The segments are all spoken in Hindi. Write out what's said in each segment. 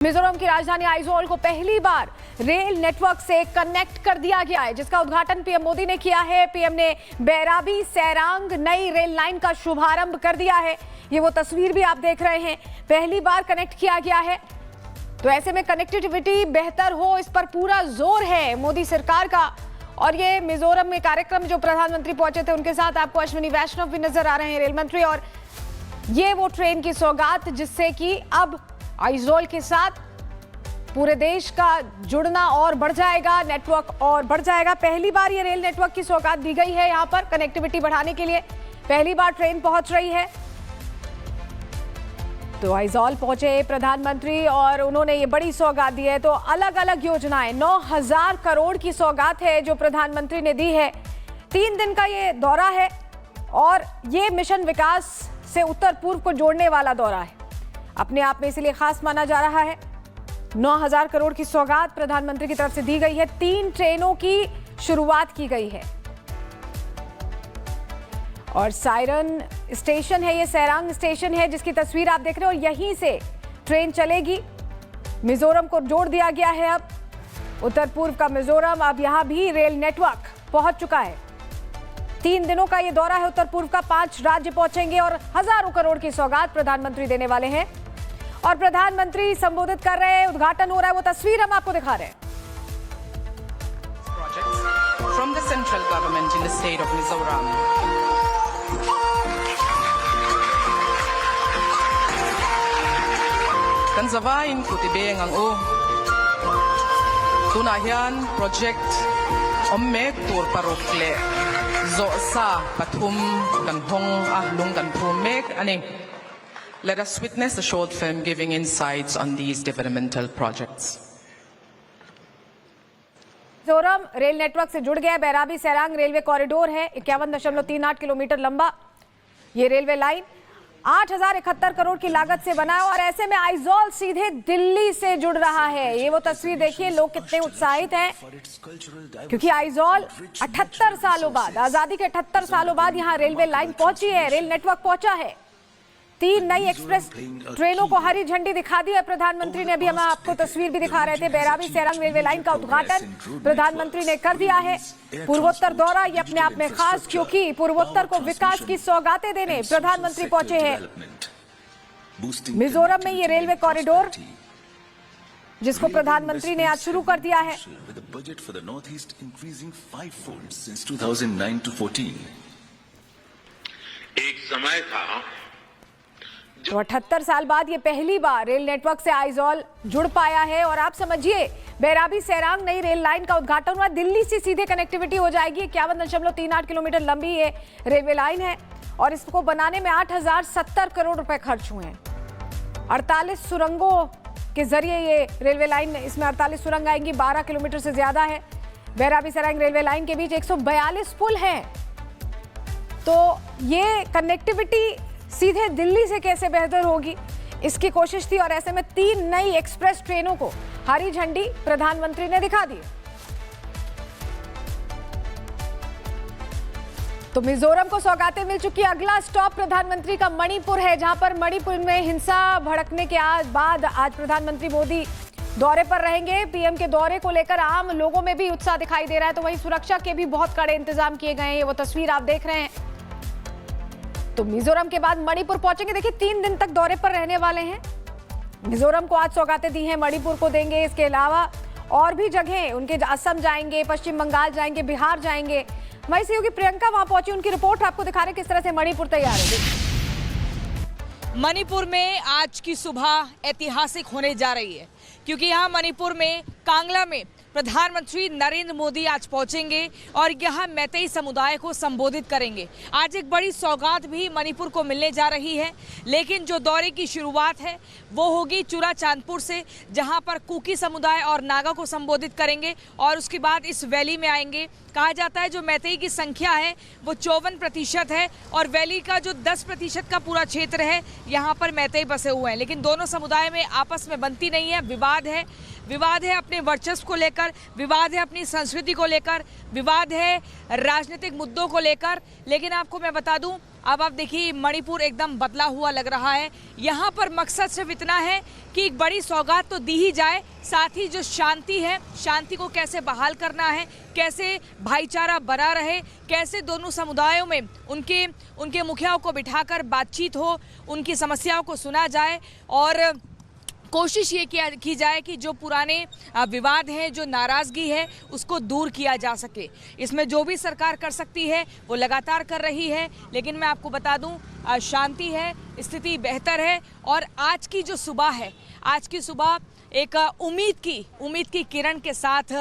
मिजोरम की राजधानी आइजोल को पहली बार रेल नेटवर्क से कनेक्ट कर दिया गया है, जिसका उद्घाटन पीएम मोदी ने किया है। पीएम ने बैराबी सेरांग नई रेल लाइन का शुभारंभ कर दिया है। ये वो तस्वीर भी आप देख रहे हैं, पहली बार कनेक्ट किया गया है। तो ऐसे में कनेक्टिविटी बेहतर हो, इस पर पूरा जोर है मोदी सरकार का। और ये मिजोरम में कार्यक्रम जो प्रधानमंत्री पहुंचे थे, उनके साथ आपको अश्विनी वैष्णव भी नजर आ रहे हैं, रेल मंत्री। और ये वो ट्रेन की सौगात जिससे कि अब आइजोल के साथ पूरे देश का जुड़ना और बढ़ जाएगा, नेटवर्क और बढ़ जाएगा। पहली बार ये रेल नेटवर्क की सौगात दी गई है यहाँ पर कनेक्टिविटी बढ़ाने के लिए। पहली बार ट्रेन पहुंच रही है। तो आइजोल पहुंचे प्रधानमंत्री और उन्होंने ये बड़ी सौगात दी है। तो अलग अलग योजनाएं, 9,000 करोड़ की सौगात है जो प्रधानमंत्री ने दी है। 3 दिन का ये दौरा है और ये मिशन विकास से उत्तर पूर्व को जोड़ने वाला दौरा है, अपने आप में इसलिए खास माना जा रहा है। 9,000 करोड़ की सौगात प्रधानमंत्री की तरफ से दी गई है। 3 ट्रेनों की शुरुआत की गई है और सायरन स्टेशन है, ये सेरांग स्टेशन है जिसकी तस्वीर आप देख रहे हो। और यहीं से ट्रेन चलेगी। मिजोरम को जोड़ दिया गया है अब, उत्तर पूर्व का मिजोरम। अब यहां भी रेल नेटवर्क पहुंच चुका है। 3 दिनों का ये दौरा है उत्तर पूर्व का। 5 राज्य पहुंचेंगे और हजारों करोड़ की सौगात प्रधानमंत्री देने वाले हैं। और प्रधानमंत्री संबोधित कर रहे हैं, उद्घाटन हो रहा है, वो तस्वीर हम आपको दिखा रहे हैं। From the central government in the state of Mizoram. Kan zawain kutibeng ang tunahian project ommek tur parokle zo sa pathum kan hong ahlung kan phumek ani. Let us witness a short film giving insights on these developmental projects. Mizoram rail network से जुड़ गया। बैराबी सेरांग रेलवे कॉरिडोर है, 51.38 किलोमीटर लंबा ये रेलवे लाइन 8,071 करोड़ की लागत से बना है। और ऐसे में आइजोल सीधे दिल्ली से जुड़ रहा है। ये वो तस्वीर देखिए, लोग कितने उत्साहित हैं, क्योंकि आइजोल 78 सालों बाद, आजादी के 78 सालों बाद यहाँ रेलवे लाइन पहुंची है, रेल नेटवर्क पहुंचा है। 3 नई एक्सप्रेस ट्रेनों को हरी झंडी दिखा दी है प्रधानमंत्री ने। अभी हम आपको तस्वीर भी दिखा रहे थे। बैराबी सेरांग रेलवे लाइन का उद्घाटन प्रधानमंत्री ने कर दिया है। पूर्वोत्तर दौरा ये अपने आप में खास, क्योंकि पूर्वोत्तर को विकास की सौगातें देने प्रधानमंत्री पहुंचे हैं। मिजोरम में ये रेलवे कॉरिडोर जिसको प्रधानमंत्री ने आज शुरू कर दिया है। एक समय था तो 78 साल बाद ये पहली बार रेल नेटवर्क से आइजोल जुड़ पाया है। और आप समझिए, बैराबी सेरांग नई रेल लाइन का उद्घाटन हुआ, दिल्ली से सीधे कनेक्टिविटी हो जाएगी। 51.38 किलोमीटर लंबी ये रेलवे लाइन है और इसको बनाने में 8,070 करोड़ रुपए खर्च हुए हैं। 48 सुरंगों के जरिए ये रेलवे लाइन, इसमें 48 सुरंग आएंगी, 12 किलोमीटर से ज्यादा है। बैराबी सेरांग रेलवे लाइन के बीच 142 पुल हैं। तो ये कनेक्टिविटी सीधे दिल्ली से कैसे बेहतर होगी, इसकी कोशिश थी। और ऐसे में 3 नई एक्सप्रेस ट्रेनों को हरी झंडी प्रधानमंत्री ने दिखा दी। तो मिजोरम को सौगातें मिल चुकी। अगला स्टॉप प्रधानमंत्री का मणिपुर है, जहां पर मणिपुर में हिंसा भड़कने के बाद आज प्रधानमंत्री मोदी दौरे पर रहेंगे। पीएम के दौरे को लेकर आम लोगों में भी उत्साह दिखाई दे रहा है। तो वहीं सुरक्षा के भी बहुत कड़े इंतजाम किए गए हैं। ये वो तस्वीर आप देख रहे हैं। तो मिजोरम के बाद मणिपुर पहुंचेंगे। देखिए, 3 दिन तक दौरे पर रहने वाले हैं। मिजोरम को आज सौगातें दी हैं, मणिपुर को देंगे। इसके अलावा और भी जगह उनके, असम जाएंगे, पश्चिम बंगाल जाएंगे, बिहार जाएंगे। वहीं सहयोगी प्रियंका वहां पहुंची, उनकी रिपोर्ट आपको दिखा रहे किस तरह से मणिपुर तैयार है। मणिपुर में आज की सुबह ऐतिहासिक होने जा रही है, क्योंकि यहाँ मणिपुर में कांगला में प्रधानमंत्री नरेंद्र मोदी आज पहुंचेंगे और यहाँ मैतेई समुदाय को संबोधित करेंगे। आज एक बड़ी सौगात भी मणिपुर को मिलने जा रही है, लेकिन जो दौरे की शुरुआत है वो होगी चूड़ाचांदपुर से, जहां पर कुकी समुदाय और नागा को संबोधित करेंगे और उसके बाद इस वैली में आएंगे। कहा जाता है जो मैतेई की संख्या है वो 54% है और वैली का जो 10% का पूरा क्षेत्र है, यहाँ पर मैतेई बसे हुए हैं। लेकिन दोनों समुदाय में आपस में बनती नहीं है, विवाद है अपने वर्चस्व को लेकर। लेकर, विवाद है अपनी संस्कृति को लेकर, विवाद है राजनीतिक मुद्दों को लेकर। लेकिन आपको मैं बता दूं, अब आप देखिए मणिपुर एकदम बदला हुआ लग रहा है। यहाँ पर मकसद सिर्फ इतना है कि एक बड़ी सौगात तो दी ही जाए, साथ ही जो शांति है, शांति को कैसे बहाल करना है, कैसे भाईचारा बना रहे, कैसे दोनों समुदायों में उनके मुखियाओं को बिठाकर बातचीत हो, उनकी समस्याओं को सुना जाए और कोशिश ये की जाए कि जो पुराने विवाद हैं, जो नाराज़गी है, उसको दूर किया जा सके। इसमें जो भी सरकार कर सकती है वो लगातार कर रही है। लेकिन मैं आपको बता दूं, शांति है, स्थिति बेहतर है और आज की जो सुबह है, आज की सुबह एक उम्मीद की किरण के साथ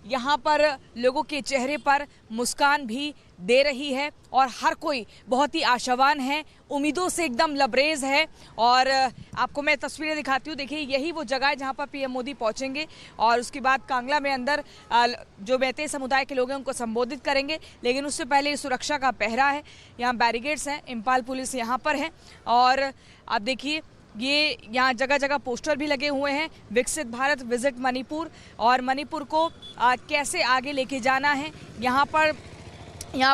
यहाँ पर लोगों के चेहरे पर मुस्कान भी दे रही है और हर कोई बहुत ही आशावान है, उम्मीदों से एकदम लबरेज है। और आपको मैं तस्वीरें दिखाती हूँ। देखिए, यही वो जगह है जहाँ पर पीएम मोदी पहुँचेंगे और उसके बाद कांगला में अंदर जो मैतेई समुदाय के लोग हैं उनको संबोधित करेंगे। लेकिन उससे पहले सुरक्षा का पहरा है, यहाँ बैरिकेड्स हैं, इम्फाल पुलिस यहाँ पर है और आप देखिए ये यहाँ जगह जगह पोस्टर भी लगे हुए हैं, विकसित भारत विजिट मणिपुर, और मणिपुर को कैसे आगे लेके जाना है, यहाँ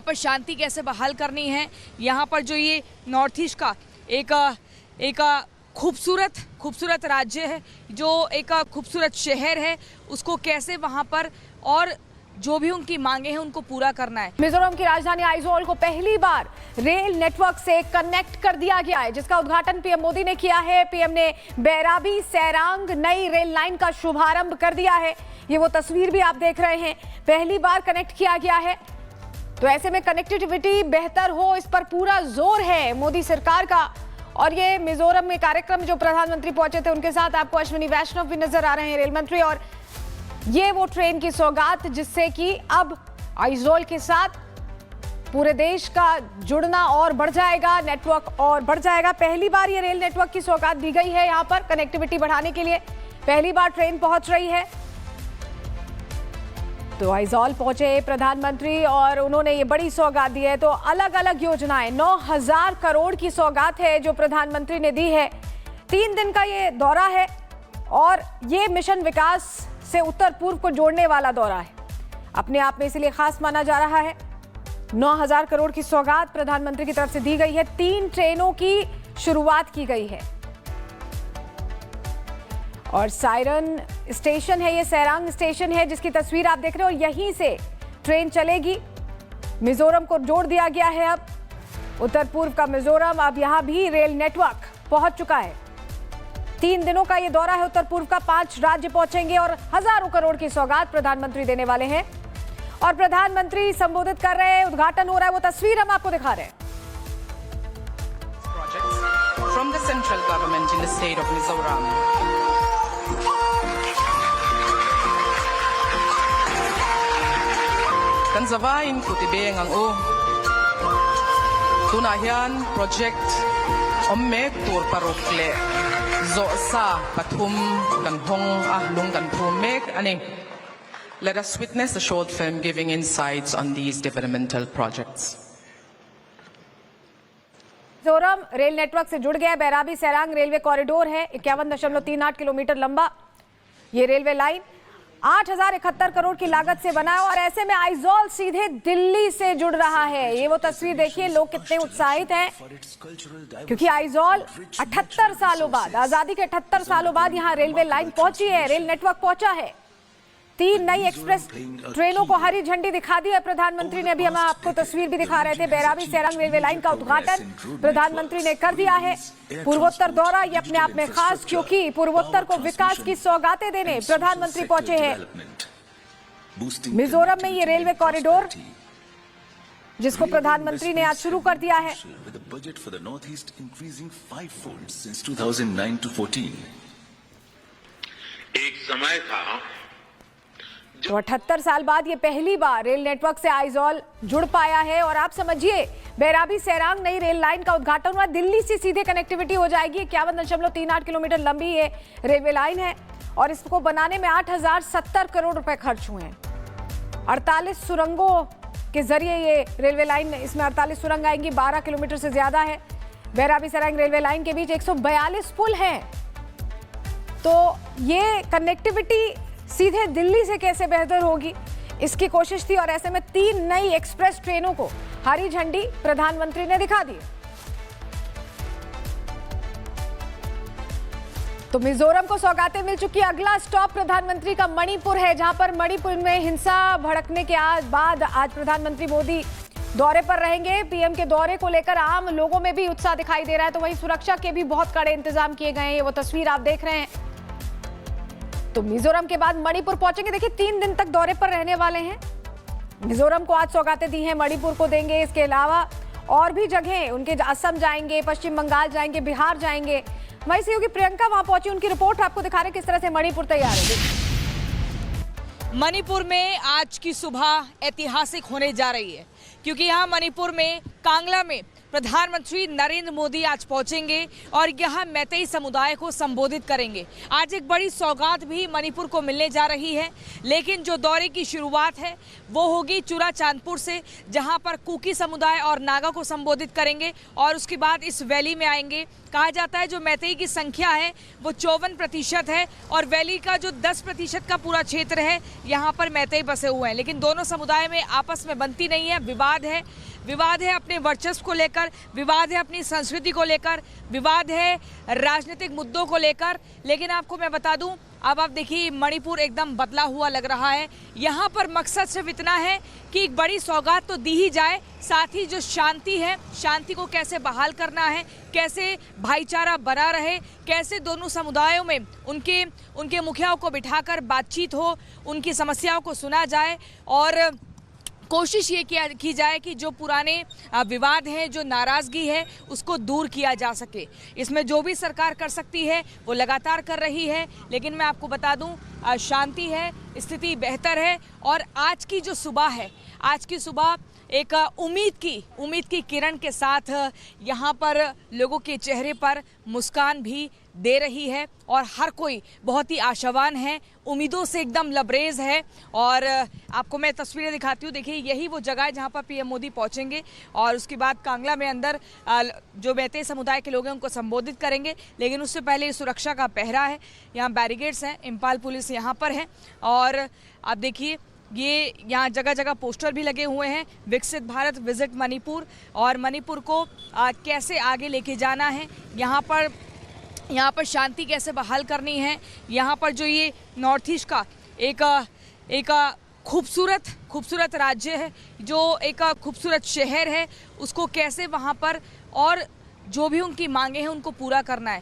पर शांति कैसे बहाल करनी है, यहाँ पर जो ये नॉर्थ ईस्ट का एक खूबसूरत राज्य है, जो एक खूबसूरत शहर है, उसको कैसे वहाँ पर और जो भी उनकी मांगे हैं उनको पूरा करना है। मिजोरम की राजधानी आइजोल को पहली बार रेल नेटवर्क से कनेक्ट कर दिया गया है, जिसका उद्घाटन पीएम मोदी ने किया है। पीएम ने बैराबी सैरांग नई रेल लाइन का शुभारंभ कर दिया है। ये वो तस्वीर भी आप देख रहे हैं, पहली बार कनेक्ट किया गया है। तो ऐसे में कनेक्टिविटी बेहतर हो, इस पर पूरा जोर है मोदी सरकार का। और ये मिजोरम में कार्यक्रम जो प्रधानमंत्री पहुंचे थे, उनके साथ आपको अश्विनी वैष्णव भी नजर आ रहे हैं, रेल मंत्री। और ये वो ट्रेन की सौगात जिससे कि अब आइजोल के साथ पूरे देश का जुड़ना और बढ़ जाएगा, नेटवर्क और बढ़ जाएगा। पहली बार ये रेल नेटवर्क की सौगात दी गई है यहाँ पर कनेक्टिविटी बढ़ाने के लिए, पहली बार ट्रेन पहुंच रही है। तो आइजोल पहुंचे प्रधानमंत्री और उन्होंने ये बड़ी सौगात दी है। तो अलग अलग योजनाएं, 9,000 करोड़ की सौगात है जो प्रधानमंत्री ने दी है। 3 दिन का ये दौरा है और ये मिशन विकास से उत्तर पूर्व को जोड़ने वाला दौरा है, अपने आप में इसलिए खास माना जा रहा है। 9,000 करोड़ की सौगात प्रधानमंत्री की तरफ से दी गई है। 3 ट्रेनों की शुरुआत की गई है और सायरन स्टेशन है, ये सैरांग स्टेशन है जिसकी तस्वीर आप देख रहे हो, और यहीं से ट्रेन चलेगी। मिजोरम को जोड़ दिया गया है अब, उत्तर पूर्व का मिजोरम। अब यहां भी रेल नेटवर्क पहुंच चुका है। 3 दिनों का ये दौरा है उत्तर पूर्व का, 5 राज्य पहुंचेंगे और हजारों करोड़ की सौगात प्रधानमंत्री देने वाले हैं। और प्रधानमंत्री संबोधित कर रहे हैं, उद्घाटन हो रहा है, वो तस्वीर हम आपको दिखा रहे हैं। From the central government in the state of Mizoram. Kan zawain kutibeng ang tunahian project ommek tur parokle zo sa pathum kan hong ahlung kan phumek ani. Let us witness a short film giving insights on these developmental projects. Mizoram rail network से जुड़ गया। बैराबी सैरांग रेलवे कॉरिडोर है, 51.38 किलोमीटर लंबा ये रेलवे लाइन 8,071 करोड़ की लागत से बना है और ऐसे में आइजोल सीधे दिल्ली से जुड़ रहा है। ये वो तस्वीर देखिए, लोग कितने उत्साहित हैं क्योंकि आइजोल 78 सालों बाद, आजादी के 78 सालों बाद यहाँ रेलवे लाइन पहुंची है, रेल नेटवर्क पहुंचा है। 3 नई एक्सप्रेस ट्रेनों को हरी झंडी दिखा दी है प्रधानमंत्री ने। अभी हम आपको तस्वीर भी दिखा रहे थे, बैराबी सैरांग रेलवे लाइन का उद्घाटन प्रधानमंत्री ने कर दिया है। पूर्वोत्तर दौरा ये अपने आप में खास, क्योंकि पूर्वोत्तर को विकास की सौगातें देने प्रधानमंत्री पहुंचे हैं। मिजोरम में ये रेलवे कॉरिडोर जिसको प्रधानमंत्री ने आज शुरू कर दिया है। एक समय था तो 78 साल बाद ये पहली बार रेल नेटवर्क से आइजोल जुड़ पाया है। और आप समझिए, बैराबी सैरांग नई रेल लाइन का उद्घाटन हुआ, दिल्ली से सीधे कनेक्टिविटी हो जाएगी। 51.38 किलोमीटर लंबी ये रेलवे लाइन है और इसको बनाने में 8,070 करोड़ रुपए खर्च हुए हैं। 48 सुरंगों के जरिए ये रेलवे लाइन, इसमें 48 सुरंग आएंगी, 12 किलोमीटर से ज्यादा है। बैराबी सैरांग रेलवे लाइन के बीच 142 पुल हैं। तो ये कनेक्टिविटी सीधे दिल्ली से कैसे बेहतर होगी, इसकी कोशिश थी। और ऐसे में 3 नई एक्सप्रेस ट्रेनों को हरी झंडी प्रधानमंत्री ने दिखा दी। तो मिजोरम को सौगातें मिल चुकी। अगला स्टॉप प्रधानमंत्री का मणिपुर है, जहां पर मणिपुर में हिंसा भड़कने के बाद आज प्रधानमंत्री मोदी दौरे पर रहेंगे। पीएम के दौरे को लेकर आम लोगों में भी उत्साह दिखाई दे रहा है, तो वहीं सुरक्षा के भी बहुत कड़े इंतजाम किए गए हैं। वो तस्वीर आप देख रहे हैं। तो मिजोरम के बाद मणिपुर पहुंचेंगे। देखिए 3 दिन तक दौरे पर रहने वाले हैं। मिजोरम को आज सौगातें दी हैं, मणिपुर को देंगे। इसके अलावा और भी जगह उनके असम जाएंगे, पश्चिम बंगाल जाएंगे, बिहार जाएंगे। वहीं सहयोगी प्रियंका वहां पहुंची, उनकी रिपोर्ट आपको दिखा रहे किस तरह से मणिपुर तैयार है। मणिपुर में आज की सुबह ऐतिहासिक होने जा रही है, क्योंकि यहाँ मणिपुर में कांगला में प्रधानमंत्री नरेंद्र मोदी आज पहुंचेंगे और यहाँ मैतेई समुदाय को संबोधित करेंगे। आज एक बड़ी सौगात भी मणिपुर को मिलने जा रही है, लेकिन जो दौरे की शुरुआत है वो होगी चूड़ाचांदपुर से, जहां पर कुकी समुदाय और नागा को संबोधित करेंगे और उसके बाद इस वैली में आएंगे। कहा जाता है जो मैतेई की संख्या है वो 54% है और वैली का जो 10% का पूरा क्षेत्र है यहाँ पर मैतेई बसे हुए हैं। लेकिन दोनों समुदाय में आपस में बनती नहीं है, विवाद है अपने वर्चस्व को लेकर, विवाद है अपनी संस्कृति को लेकर, विवाद है राजनीतिक मुद्दों को लेकर। लेकिन आपको मैं बता दूं, अब आप देखिए मणिपुर एकदम बदला हुआ लग रहा है। यहाँ पर मकसद सिर्फ इतना है कि एक बड़ी सौगात तो दी ही जाए, साथ ही जो शांति है, शांति को कैसे बहाल करना है, कैसे भाईचारा बना रहे, कैसे दोनों समुदायों में उनके मुखियाओं को बिठाकर बातचीत हो, उनकी समस्याओं को सुना जाए और कोशिश ये की जाए कि जो पुराने विवाद हैं, जो नाराज़गी है, उसको दूर किया जा सके। इसमें जो भी सरकार कर सकती है वो लगातार कर रही है। लेकिन मैं आपको बता दूं, शांति है, स्थिति बेहतर है और आज की जो सुबह है, आज की सुबह एक उम्मीद की किरण के साथ यहाँ पर लोगों के चेहरे पर मुस्कान भी दे रही है और हर कोई बहुत ही आशावान है, उम्मीदों से एकदम लबरेज है। और आपको मैं तस्वीरें दिखाती हूँ। देखिए यही वो जगह है जहाँ पर पीएम मोदी पहुँचेंगे और उसके बाद कांगला में अंदर जो मैतेई समुदाय के लोग हैं उनको संबोधित करेंगे। लेकिन उससे पहले सुरक्षा का पहरा है, यहाँ बैरिकेड्स हैं, इम्फाल पुलिस यहाँ पर है और आप देखिए ये यहाँ जगह जगह पोस्टर भी लगे हुए हैं, विकसित भारत विजिट मणिपुर, और मणिपुर को कैसे आगे लेके जाना है, यहाँ पर शांति कैसे बहाल करनी है, यहाँ पर जो ये नॉर्थ ईस्ट का एक खूबसूरत राज्य है, जो एक खूबसूरत शहर है, उसको कैसे वहाँ पर और जो भी उनकी मांगे हैं उनको पूरा करना है।